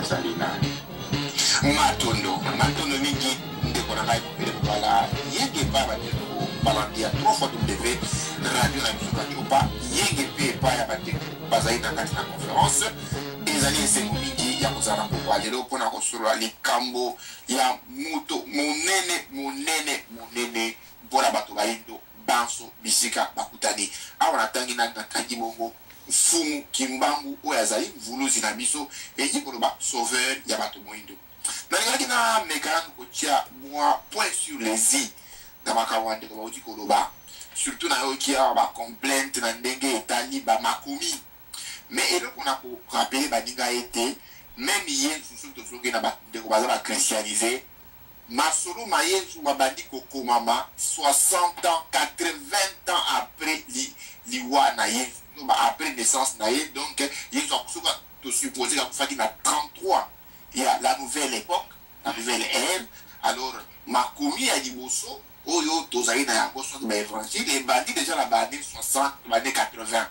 azali nani. Matondo mingi ndeko na ngai popele bala yenge pa bandeko balandia 3 radio na biso kachopa yenge pe pa ya bandeko bazali na kati na conférence ezali esengo mingi ya kozala mpokwa lelo mpona kosolola likambo ya moto monene mpona bato bayindo banso bisika bakutani awa natangi natangi bongo mfumu kimbangu oyo azali mvuluzi na biso eki koloba sauveur ya bato moyindo nalingalaki na mekano kotia mwa point sur les i na makambo ya ndeko bauti koloba surtout na yoki awa bacomplainte na ndenge etali bamakomi mais eloko na korapele baninga ete même yesu soki tozongi na bandeko baza bachristianise masolo mayezu babandi kokomama 60 ans 80 ans après liwa na yesu après naissance na ye donc yesu akosoka tosupposé kakufaki na 33 il y a la nouvelle époque, la nouvelle ère. Alors, makomi ya liboso, oyo tozali na yango soit ba évangile et bandi déjà la année 60, l'année 80.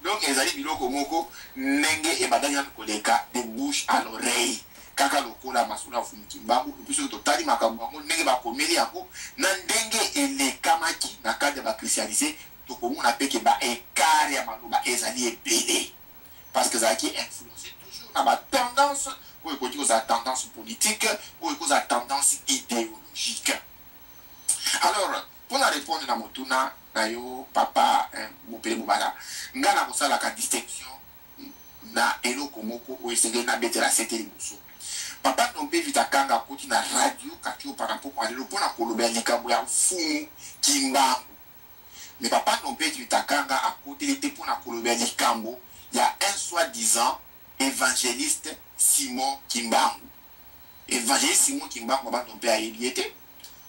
Donc, ezali biloko moko nenge e badani na koleka de bouche à l'oreille. Kaka lokola masula fumuki mbangu, puisque totali makambo yango nenge bakomeli yango na ndenge elekamaki na kade ba christianisé, tokomona peke ba écart ya maloba ezali ebele. Parce que zaki influencé toujours na ba tendance ou écoute à tendance politique, ou écoute à tendance idéologique. Alors, pour la répondre à Motuna, nayo papa Mopele Mubala, ngana kosala ka distinction na eloko moko ou esenge na betela sete liboso. Papa nompe vitakanga koti na radio katio par rapport à lelo pona koloba likambo ya mfumu kimbangu. Mais papa nompe vitakanga à côté était pona koloba likambo ya un soi-disant évangéliste Simon Kimbangu. Évangéliste Simon Kimbangu papa nompe ayebi ete.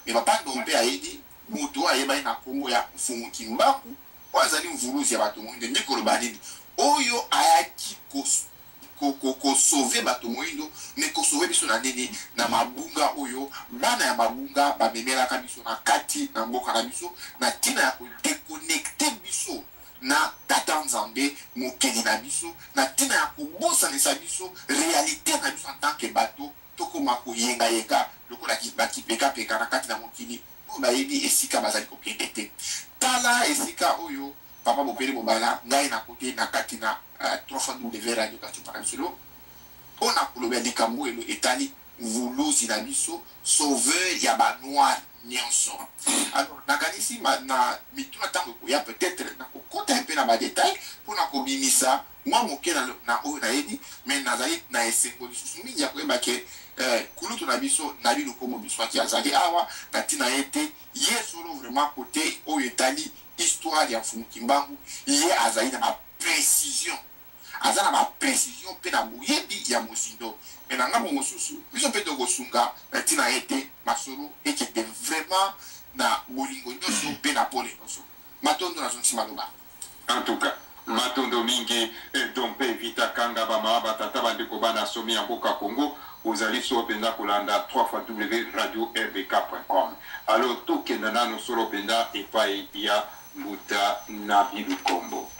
Mais papa nompe ayebi moto ayeba na kombo ya mfumu Kimbangu wazali mvuluzi ya bato moindo ndikoloba nini oyo ayaki ko sauver bato moindo mais ko sauver biso na nini na mabunga oyo bana ya mabunga bamemelaka biso na kati na mboka na biso na tina ya ko déconnecter biso na tata nzambe mokeli na biso na tina ya kobosanisa biso réalité na biso en tant que bato tokoma koyenga lokola bakipekapeka na kati na mokili bayebi esika bazali kokende te tala esika oyo papa Mopele Mobala ngai na kote na kati na 3 radio kati pa solo ona koloba likambo elo etali mvuluzi na biso sauveur ya ba noir nyonso. Alors nakanisi na mituna tango koya peut-être na kokota un peu na ba détail pour na kobimisa mwa moke na oyo na yebi mais nazali na esengo lisusu mingi ya koyeba ke kulutu na biso na bino komo biso aki azali awa na tina ete ye solo vraiment côté oyo etali histoire ya mfumu Kimbangu ye azali na ma précision azana ma précision pe na moyebi ya mosindo mais na ngambo mosusu biso pe tokosunga na tina ete masolo ekete vraiment na bolingo nyonso pe na pole nyonso matondo na zonsi maloba en tout cas matondo mingi dompe vita kanga bama batata bandeko bana somi ya mboka Congo ozali so penda kolanda 3 radio rbk.com. Alors tokenda nano solo penda epai ya Mbuta Nabilu Kombo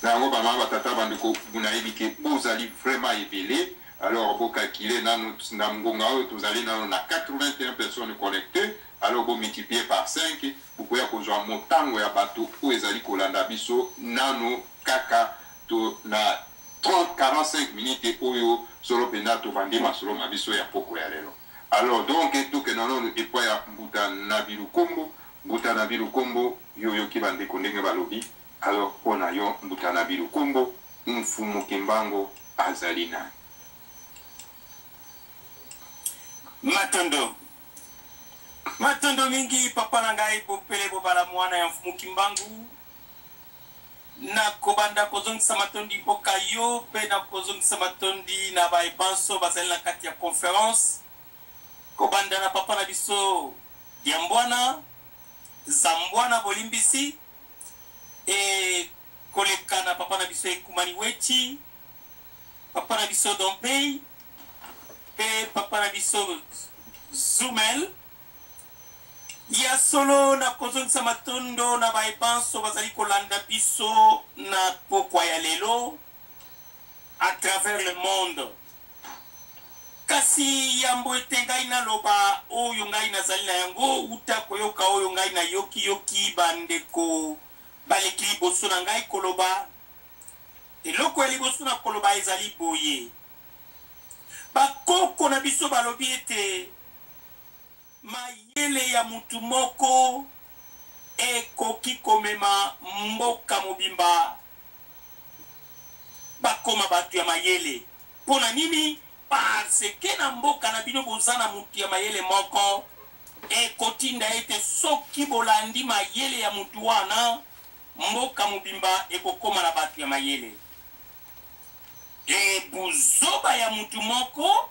nango bama batata bandeko bunayebi ke ozali vraiment ebele. Alors boka kile nano na ngonga oyo tozali nano na 81 personnes connectées. Alors vous multipliez par 5 pour pouvoir kozwa motango ya bato o ezali kolanda biso nano kaka to na 30-45 minutes oyo solo penda to vandi masolo mabiso ya poko ya lelo. Alors donc tout que non et po ya Mbuta Nabilu Kombo yo ki bande kondenge balobi. Alors pona yo Mbuta Nabilu Kombo mfumu Kimbangu azalina Matondo mingi papa na ngai Mopele Mobala mwana ya mfumu Kimbangu na kobanda kozongisa matondi mboka yo pe na kozongisa matondi na baibanso bazali na kati ya conférence kobanda na papa na biso Diambwana Zambwana Bolimbisi e koleka na papa na biso Ekumani Wechi papa na biso Dompei pe papa na biso Zumel ya solo na kozongisa matondo na baibanso bazali kolanda biso na pokwa ya lelo à travers le monde kasi yambo ete ngai naloba oyo ngai nazali na yango uta koyoka oyo ngai na yoki bandeko baleki liboso na ngai koloba eloko ya liboso na koloba ezali boye bakoko na biso balobi ete mayele ya mutu moko ekoki komema mboka mobimba bakoma bato ya mayele mpona nini parce ke na mboka na bino boza na mutu ya mayele moko ekotinda ete soki bolandi mayele ya mutu wana mboka mobimba ekokoma na bato ya mayele e buzoba ya mutu moko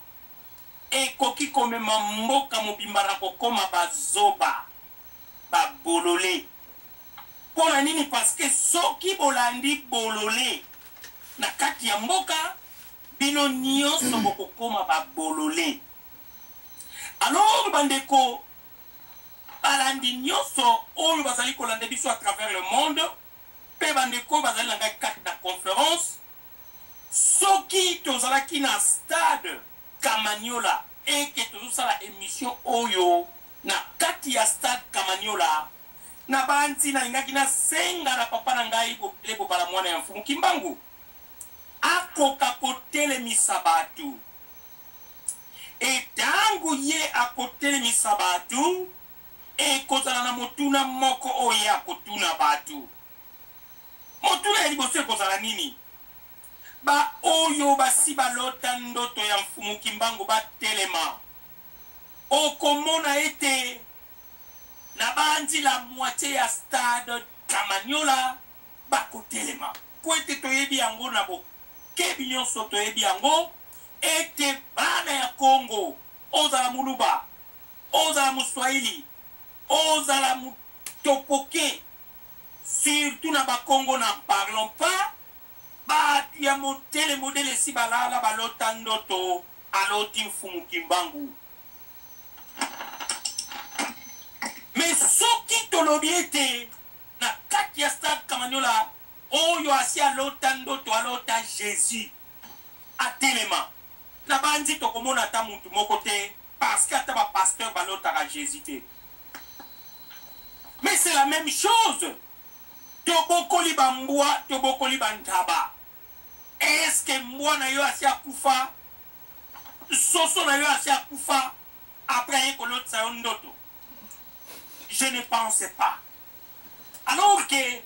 ekoki komema mboka mobimba na kokoma bazoba babolole mpona nini parce soki bolandi bolole na kati ya mboka bino nyonso bokokoma babolole alors bandeko balandi nyonso oyo bazali kolanda biso à travers le monde mpe bandeko bazali na ngai kati na conférence soki tozalaki na stade Kamanyola eke tozosala émission oyo na kati ya stade Kamanyola na banti nalingaki nasenga na papa na ngai bopele bobala mwana ya mfumu Kimbangu akoka kotelemisa bato etango ye akotelemisa bato ekozala na motuna moko oyo akotuna bato motuna ya liboso ekozala nini ba oyo basi balota ndoto ya mfumu Kimbangu batelema okomona ete na bandi la moitié ya stade Kamanyola bakotelema po ete toyebi yango na bokebi nyonso toyebi yango ete bana ya Congo ozala muluba ozala muswahili ozala mutopoke surtout na bakongo na parlons pas batu ya motele modele si balala balota ndoto aloti mfumu Kimbangu mais soki tolobi ete na kati ya stade Kamanyola oyo asi alota ndoto alota Jésus atelema na bandi tokomona ata mutu moko te parce que ata bapasteur balotaka Jésus te mais c'est la même chose tobokoli bambwa tobokoli bantaba est-ce que mbwa na yo asi akufa soso na yo asi akufa après ekolotisa yo ndoto je ne pensais pas alors que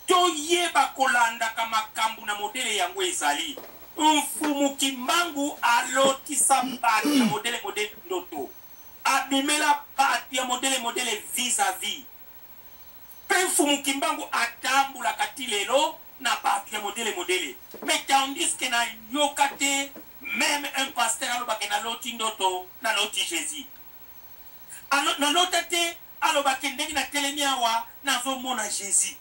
toyeba kolandaka makambo na modele yango ezali mfumu Kimbangu alotisa bato ya modele ndoto abimela bato ya modele vis-à-vis pe mfumu Kimbangu atambulaka ti lelo na bato ya modele mais tandis que na yoka te même un pasteur alobaka naloti ndoto naloti Jésus nalota te alobaka ndenge na telemi awa nazomona Jésus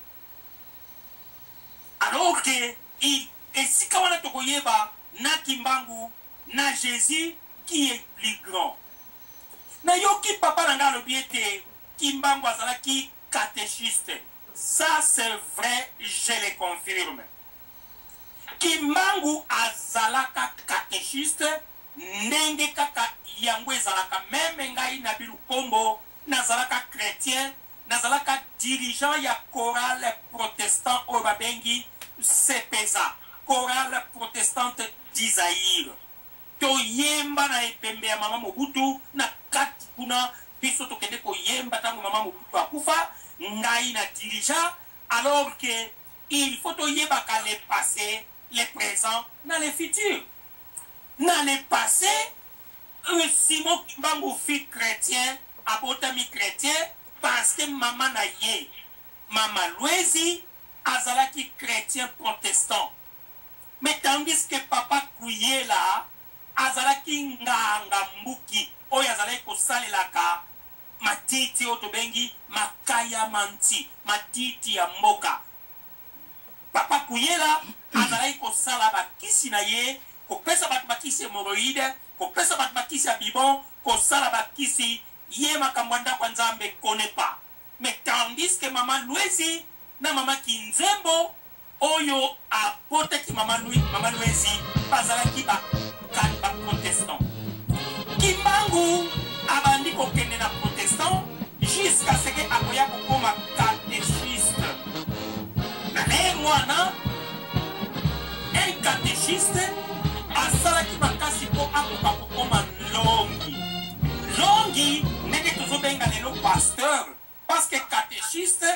alors que esika wana tokoyeba na Kimbangu na Jésus qui est plus grand na yoki papa na nga alobi ete Kimbangu azalaki catéchiste ça c'est vrai je le confirme Kimbangu azalaka catéchiste ndenge kaka yango ezalaka meme ngai na bilukombo nazalaka chrétien nazalaka dirigeant ya chorale protestant oyo babengi CPSA chorale protestante d'Isaïr toyemba na epembe ya mama Mobutu na kati kuna biso tokende koyemba tango mama Mobutu akufa ngai na dirigeant alors que il faut toyebaka le passé le présent na le futur na le passé Simon Kimbangu fut chrétien abotami chrétien parce que maman na ye Mama Louezi azalaki chrétien protestant mais tandis que papa Kuyela azalaki nganga mbuki oyo azalaki kosalelaka matiti oyo tobengi makaya manti matiti ya mboka papa Kuyela azalaki kosala bakisi na ye kopesa bato bakisi hémorroïde kopesa bato bakisi ya bibon kosala bakisi ye makambo ndako Nzambe connaît pas mais tandis que mama Louezi na mama Kinzembo oyo apotaki mama Louezi bazalaki ba protestant Kimbangu abandi kokende na protestant jusqu'à ce que akoya kokoma catéchiste. Na mwana un catéchiste asalaki makasi po akoka kokoma longi. Longi ndenge tozobenga lelo pasteur parce que catéchiste